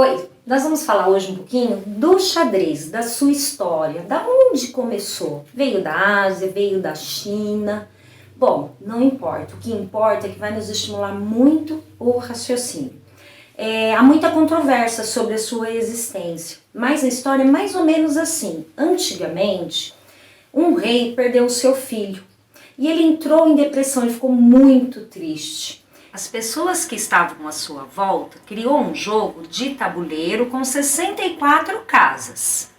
Oi, nós vamos falar hoje um pouquinho do xadrez, da sua história, da onde começou. Veio da Ásia, veio da China. Bom, não importa, o que importa é que vai nos estimular muito o raciocínio. Há muita controvérsia sobre a sua existência, mas a história é mais ou menos assim. Antigamente, um rei perdeu o seu filho e ele entrou em depressão e ficou muito triste. As pessoas que estavam à sua volta criou um jogo de tabuleiro com 64 casas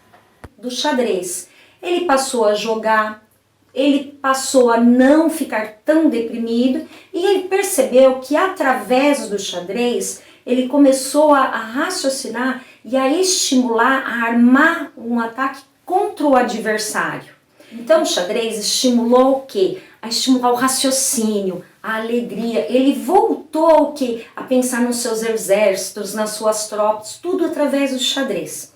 do xadrez. Ele passou a jogar, ele passou a não ficar tão deprimido e ele percebeu que através do xadrez ele começou a raciocinar e a estimular, a armar um ataque contra o adversário. Então o xadrez estimulou o quê? A estimular o raciocínio, a alegria. Ele voltou o quê? A pensar nos seus exércitos, nas suas tropas, tudo através do xadrez.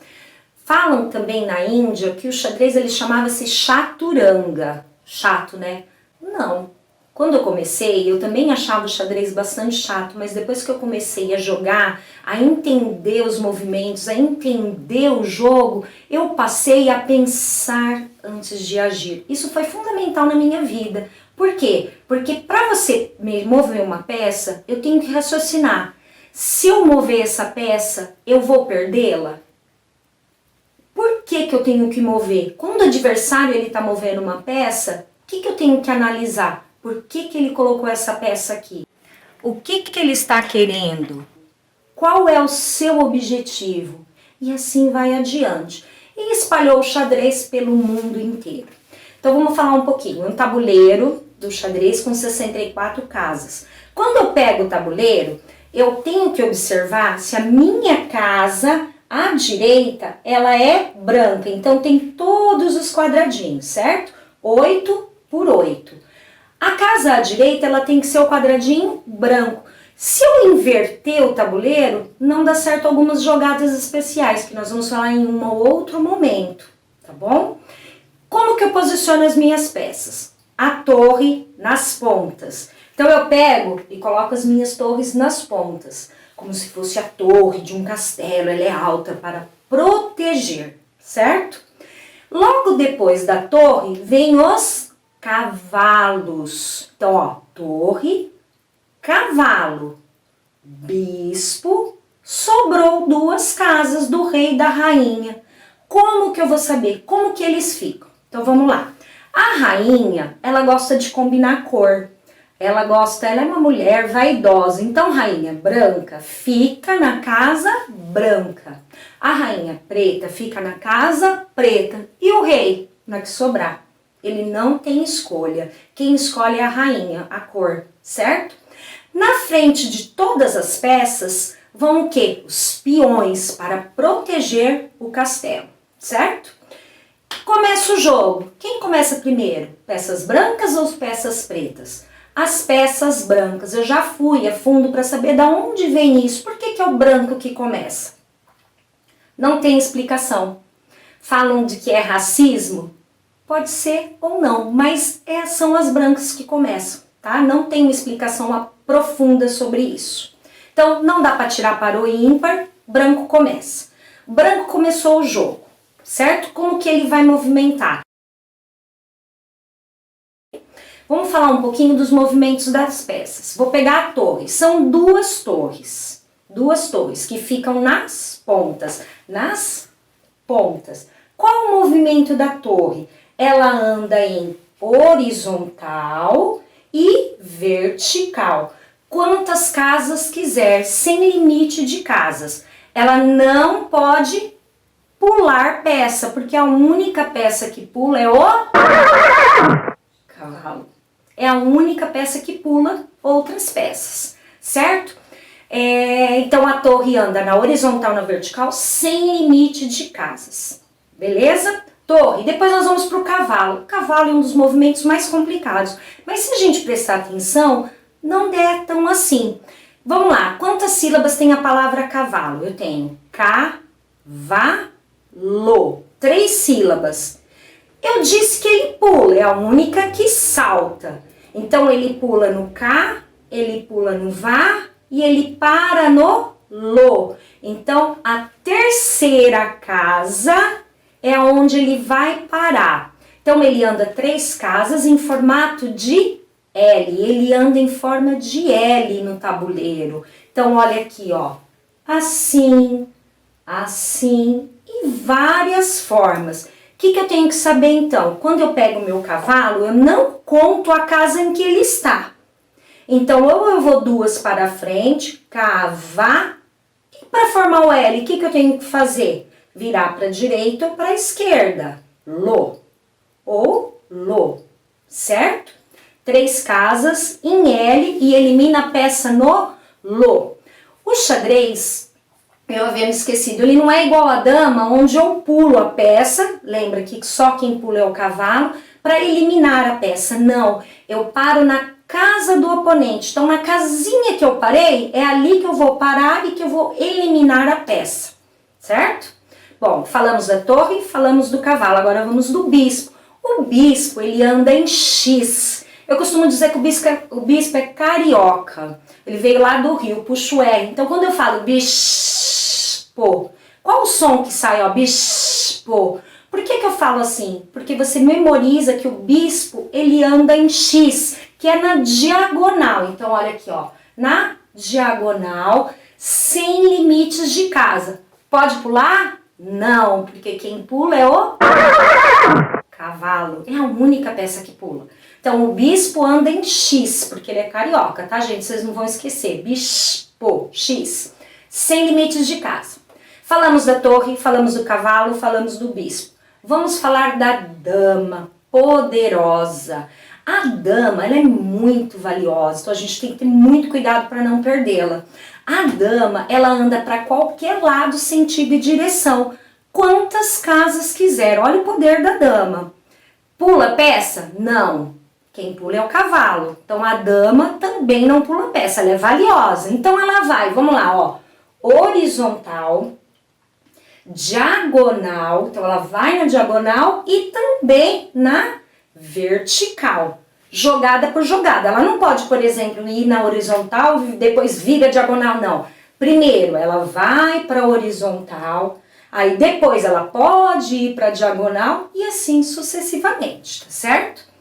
Falam também na Índia que o xadrez ele chamava-se chaturanga. Chato, né? Não. Quando eu comecei, eu também achava o xadrez bastante chato, mas depois que eu comecei a jogar, a entender os movimentos, a entender o jogo, eu passei a pensar antes de agir. Isso foi fundamental na minha vida. Por quê? Porque para você mover uma peça, eu tenho que raciocinar. Se eu mover essa peça, eu vou perdê-la? Por que eu tenho que mover? Quando o adversário está movendo uma peça, o que eu tenho que analisar? Por que ele colocou essa peça aqui? O que ele está querendo? Qual é o seu objetivo? E assim vai adiante. E espalhou o xadrez pelo mundo inteiro. Então vamos falar um pouquinho. Um tabuleiro do xadrez com 64 casas. Quando eu pego o tabuleiro, eu tenho que observar se a minha casa, à direita, ela é branca. Então tem todos os quadradinhos, certo? 8 por 8. A casa à direita, ela tem que ser o quadradinho branco. Se eu inverter o tabuleiro, não dá certo algumas jogadas especiais, que nós vamos falar em um ou outro momento, tá bom? Como que eu posiciono as minhas peças? A torre nas pontas. Então eu pego e coloco as minhas torres nas pontas, como se fosse a torre de um castelo, ela é alta para proteger, certo? Logo depois da torre, vem os cavalos. Então, ó, torre, cavalo, bispo, sobrou 2 casas do rei e da rainha. Como que eu vou saber? Como que eles ficam? Então, vamos lá. A rainha, ela gosta de combinar cor. Ela é uma mulher vaidosa. Então, rainha branca fica na casa branca. A rainha preta fica na casa preta. E o rei, na que sobrar. Ele não tem escolha. Quem escolhe é a rainha, a cor, certo? Na frente de todas as peças vão o quê? Os peões para proteger o castelo, certo? Começa o jogo. Quem começa primeiro? Peças brancas ou peças pretas? As peças brancas. Eu já fui a fundo para saber de onde vem isso. Por que é o branco que começa? Não tem explicação. Falam de que é racismo? Pode ser ou não, mas são as brancas que começam, tá? Não tem uma explicação profunda sobre isso. Então, não dá para tirar par ou ímpar, branco começa. Branco começou o jogo, certo? Como que ele vai movimentar? Vamos falar um pouquinho dos movimentos das peças. Vou pegar a torre. São 2 torres. 2 torres que ficam nas pontas. Nas pontas. Qual o movimento da torre? Ela anda em horizontal e vertical. Quantas casas quiser, sem limite de casas. Ela não pode pular peça, porque a única peça que pula é o cavalo. É a única peça que pula outras peças, certo? Então a torre anda na horizontal, na vertical, sem limite de casas. Beleza? Torre. Depois nós vamos para o cavalo. O cavalo é um dos movimentos mais complicados. Mas se a gente prestar atenção, não é tão assim. Vamos lá. Quantas sílabas tem a palavra cavalo? Eu tenho cavalo. 3 sílabas. Eu disse que ele pula. É a única que salta. Então ele pula no K, ele pula no VA e ele para no Lo. Então, a terceira casa é onde ele vai parar. Então, ele anda 3 casas em formato de L. Ele anda em forma de L no tabuleiro. Então, olha aqui, ó. Assim, assim e várias formas. O que eu tenho que saber, então? Quando eu pego o meu cavalo, eu não conto a casa em que ele está. Então, ou eu vou 2 para frente, cavar, e para formar o L, o que eu tenho que fazer? Virar para a direita ou para a esquerda. Lo. Ou lo. Certo? 3 casas em L e elimina a peça no lo. O xadrez, eu havia me esquecido, ele não é igual a dama, onde eu pulo a peça, lembra que só quem pula é o cavalo, para eliminar a peça. Não, eu paro na casa do oponente. Então, na casinha que eu parei, é ali que eu vou parar e que eu vou eliminar a peça, certo? Bom, falamos da torre, falamos do cavalo, agora vamos do bispo. O bispo, ele anda em X. Eu costumo dizer que o bispo é carioca. Ele veio lá do Rio, puxa o R. Então, quando eu falo bispo, qual o som que sai, ó, bispo? Por que eu falo assim? Porque você memoriza que o bispo, ele anda em X, que é na diagonal. Então, olha aqui, ó, na diagonal, sem limites de casa. Pode pular? Não, porque quem pula é o cavalo. É a única peça que pula. Então, o bispo anda em X, porque ele é carioca, tá, gente? Vocês não vão esquecer. Bispo, X. Sem limites de casa. Falamos da torre, falamos do cavalo, falamos do bispo. Vamos falar da dama poderosa. A dama, ela é muito valiosa, então a gente tem que ter muito cuidado para não perdê-la. A dama, ela anda para qualquer lado, sentido e direção. Quantas casas quiser. Olha o poder da dama. Pula peça? Não. Quem pula é o cavalo. Então a dama também não pula peça, ela é valiosa. Então ela vai, vamos lá, ó, horizontal, diagonal, então ela vai na diagonal e também na vertical, jogada por jogada. Ela não pode, por exemplo, ir na horizontal e depois vira diagonal, não. Primeiro ela vai para horizontal, aí depois ela pode ir para diagonal e assim sucessivamente, tá certo?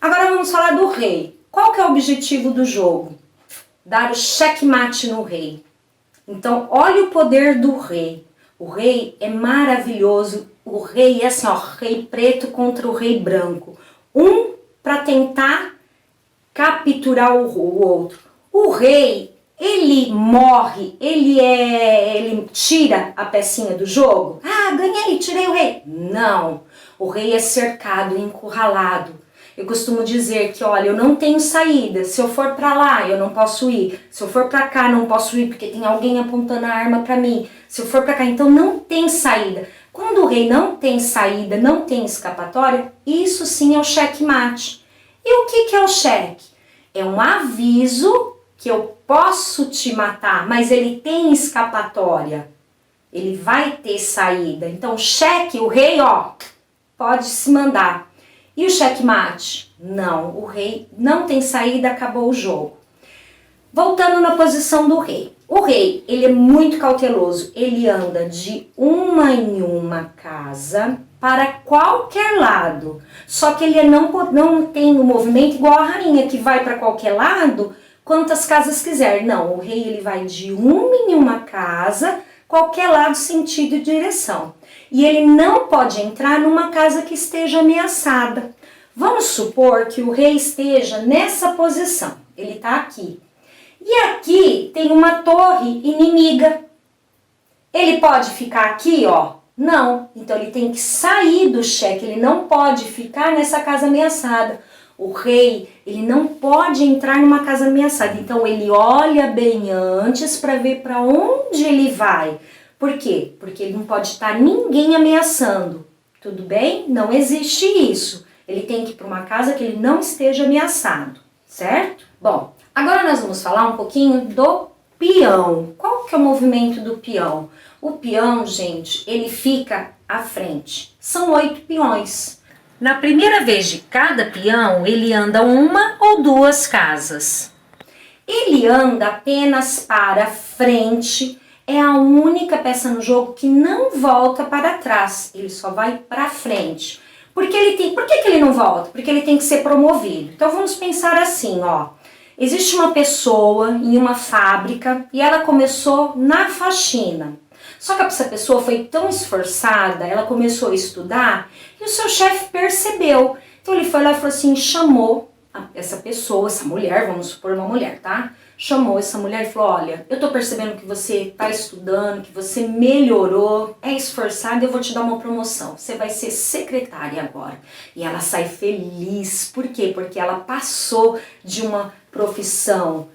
Agora vamos falar do rei. Qual que é o objetivo do jogo? Dar o checkmate no rei. Então, olha o poder do rei. O rei é maravilhoso. O rei é assim, ó, rei preto contra o rei branco. Um para tentar capturar o outro. O rei, ele morre, ele tira a pecinha do jogo. Ah, ganhei, tirei o rei. Não, o rei é cercado, encurralado. Eu costumo dizer que, olha, eu não tenho saída. Se eu for para lá, eu não posso ir. Se eu for para cá, não posso ir porque tem alguém apontando a arma para mim. Se eu for para cá, então não tem saída. Quando o rei não tem saída, não tem escapatória, isso sim é o checkmate. E o que é o cheque? É um aviso que eu posso te matar, mas ele tem escapatória. Ele vai ter saída. Então, cheque, o rei, ó, pode se mandar. E o checkmate? Não, o rei não tem saída, acabou o jogo. Voltando na posição do rei. O rei, ele é muito cauteloso. Ele anda de uma em uma casa para qualquer lado. Só que ele não tem o movimento igual a rainha, que vai para qualquer lado, quantas casas quiser. Não, o rei ele vai de uma em uma casa, qualquer lado, sentido e direção. E ele não pode entrar numa casa que esteja ameaçada. Vamos supor que o rei esteja nessa posição. Ele está aqui. E aqui tem uma torre inimiga. Ele pode ficar aqui, ó? Não. Então ele tem que sair do cheque. Ele não pode ficar nessa casa ameaçada. O rei, ele não pode entrar numa casa ameaçada. Então ele olha bem antes para ver para onde ele vai. Por quê? Porque ele não pode estar ninguém ameaçando. Tudo bem? Não existe isso. Ele tem que ir para uma casa que ele não esteja ameaçado, certo? Bom, agora nós vamos falar um pouquinho do peão. Qual que é o movimento do peão? O peão, gente, ele fica à frente. São 8 peões. Na primeira vez de cada peão, ele anda uma ou duas casas. Ele anda apenas para frente. é a única peça no jogo que não volta para trás, ele só vai para frente. Por que ele não volta? Porque ele tem que ser promovido. Então vamos pensar assim, ó. Existe uma pessoa em uma fábrica e ela começou na faxina. Só que essa pessoa foi tão esforçada, ela começou a estudar e o seu chefe percebeu. Então ele foi lá e falou assim, chamou essa pessoa, essa mulher, vamos supor uma mulher, tá? Chamou essa mulher e falou, olha, eu tô percebendo que você tá estudando, que você melhorou, é esforçada, eu vou te dar uma promoção. Você vai ser secretária agora. E ela sai feliz. Por quê? Porque ela passou de uma profissão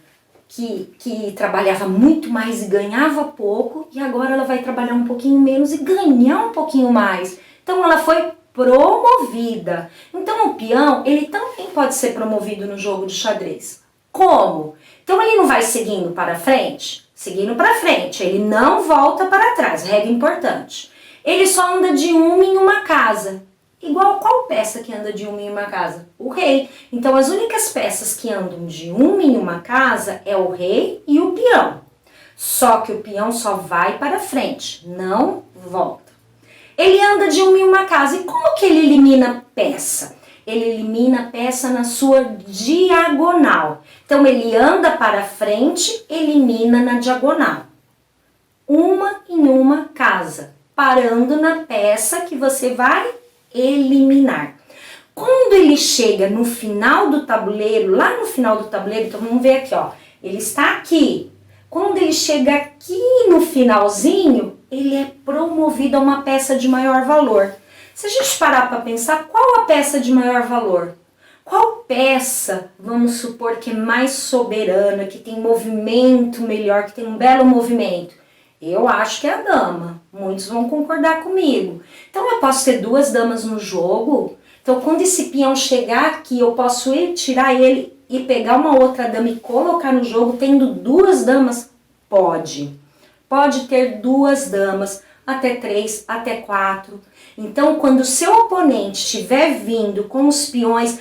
que trabalhava muito mais e ganhava pouco, e agora ela vai trabalhar um pouquinho menos e ganhar um pouquinho mais. Então ela foi promovida. Então o peão, ele também pode ser promovido no jogo de xadrez. Como? Então ele não vai seguindo para frente? Seguindo para frente, ele não volta para trás, regra importante. Ele só anda de uma em uma casa. Igual qual peça que anda de uma em uma casa? O rei. Então as únicas peças que andam de uma em uma casa é o rei e o peão. Só que o peão só vai para frente, não volta. Ele anda de uma em uma casa. E como que ele elimina peça? Ele elimina peça na sua diagonal. Então ele anda para frente, elimina na diagonal. Uma em uma casa, parando na peça que você vai eliminar. Quando ele chega no final do tabuleiro, lá no final do tabuleiro, então vamos ver aqui, ó. Ele está aqui. Quando ele chega aqui no finalzinho, ele é promovido a uma peça de maior valor. Se a gente parar para pensar, qual a peça de maior valor? Qual peça, vamos supor, que é mais soberana, que tem movimento melhor, que tem um belo movimento? Eu acho que é a dama. Muitos vão concordar comigo. Então eu posso ter duas damas no jogo. Então quando esse peão chegar aqui, eu posso ir tirar ele e pegar uma outra dama e colocar no jogo tendo duas damas? Pode. Pode ter duas damas, até 3, até 4. Então quando o seu oponente estiver vindo com os peões,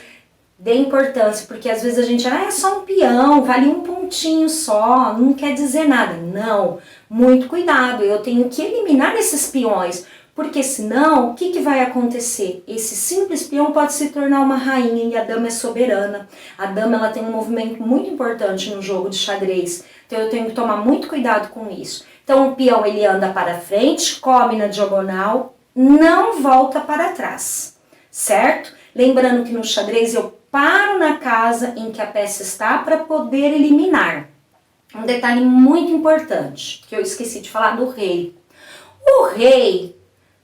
dê importância, porque às vezes a gente é só um peão, vale um pontinho só, não quer dizer nada. Não, muito cuidado, eu tenho que eliminar esses peões, porque senão, o que vai acontecer? Esse simples peão pode se tornar uma rainha e a dama é soberana. A dama ela tem um movimento muito importante no jogo de xadrez, então eu tenho que tomar muito cuidado com isso. Então o peão ele anda para frente, come na diagonal, não volta para trás, certo? Lembrando que no xadrez eu paro na casa em que a peça está para poder eliminar. Um detalhe muito importante, que eu esqueci de falar do rei. O rei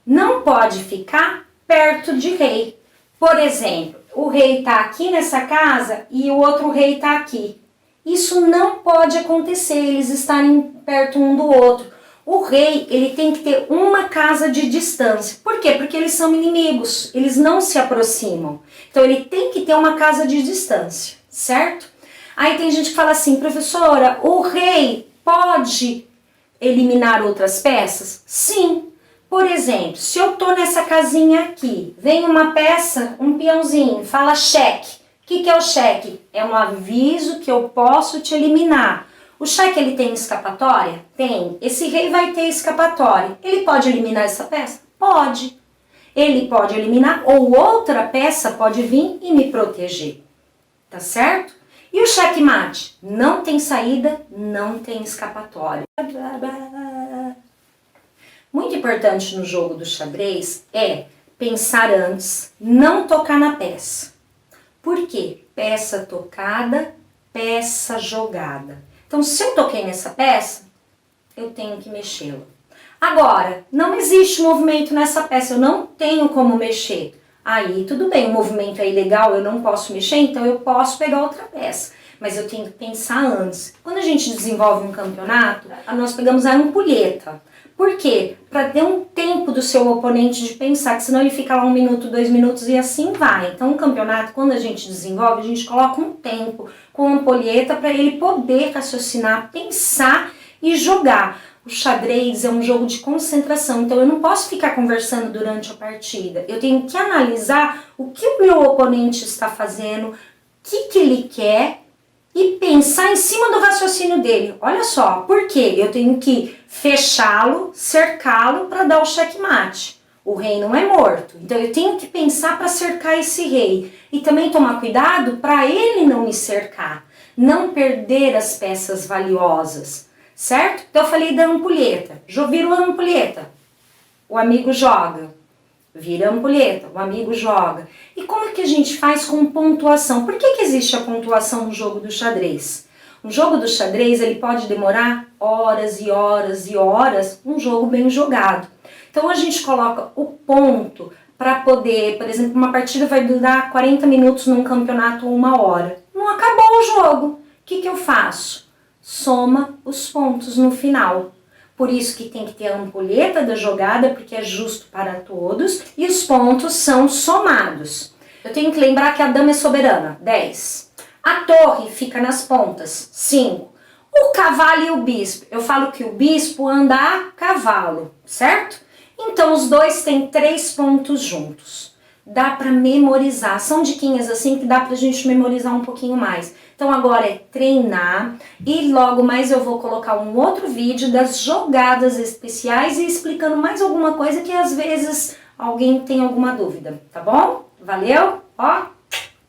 não pode ficar perto de rei. Por exemplo, o rei está aqui nessa casa e o outro rei está aqui. Isso não pode acontecer, eles estarem perto um do outro. O rei, ele tem que ter uma casa de distância. Por quê? Porque eles são inimigos, eles não se aproximam. Então ele tem que ter uma casa de distância, certo? Aí tem gente que fala assim, professora, o rei pode eliminar outras peças? Sim. Por exemplo, se eu tô nessa casinha aqui, vem uma peça, um peãozinho, fala cheque. O que é o cheque? É um aviso que eu posso te eliminar. O cheque ele tem escapatória? Tem. Esse rei vai ter escapatória. Ele pode eliminar essa peça? Pode. Ele pode eliminar ou outra peça pode vir e me proteger. Tá certo? E o checkmate? Não tem saída, não tem escapatória. Muito importante no jogo do xadrez é pensar antes, não tocar na peça. Por quê? Peça tocada, peça jogada. Então, se eu toquei nessa peça, eu tenho que mexê-la. Agora, não existe movimento nessa peça, eu não tenho como mexer. Aí, tudo bem, o movimento é ilegal, eu não posso mexer, então eu posso pegar outra peça. Mas eu tenho que pensar antes. Quando a gente desenvolve um campeonato, nós pegamos a ampulheta. Por quê? Para ter um tempo do seu oponente de pensar, que senão ele fica lá 1 minuto, 2 minutos e assim vai. Então, um campeonato, quando a gente desenvolve, a gente coloca um tempo com a ampulheta para ele poder raciocinar, pensar e jogar. O xadrez é um jogo de concentração, então eu não posso ficar conversando durante a partida. Eu tenho que analisar o que o meu oponente está fazendo, o que ele quer e pensar em cima do raciocínio dele. Olha só, por quê? Eu tenho que fechá-lo, cercá-lo para dar o checkmate. O rei não é morto, então eu tenho que pensar para cercar esse rei. E também tomar cuidado para ele não me cercar, não perder as peças valiosas, certo? Então eu falei da ampulheta. Virou a ampulheta, o amigo joga. Vira a ampulheta, o amigo joga. E como é que a gente faz com pontuação? Por que existe a pontuação no jogo do xadrez? Um jogo do xadrez ele pode demorar horas e horas e horas, um jogo bem jogado. Então a gente coloca o ponto para poder, por exemplo, uma partida vai durar 40 minutos num campeonato ou 1 hora. Não acabou o jogo. O que eu faço? Soma os pontos no final. Por isso que tem que ter a ampulheta da jogada, porque é justo para todos, e os pontos são somados. Eu tenho que lembrar que a dama é soberana, 10. A torre fica nas pontas, 5. O cavalo e o bispo, eu falo que o bispo anda a cavalo, certo? Então os dois têm 3 pontos juntos. Dá para memorizar, são diquinhas assim que dá pra gente memorizar um pouquinho mais. Então agora é treinar e logo mais eu vou colocar um outro vídeo das jogadas especiais e explicando mais alguma coisa que às vezes alguém tem alguma dúvida, tá bom? Valeu? Ó,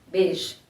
beijo!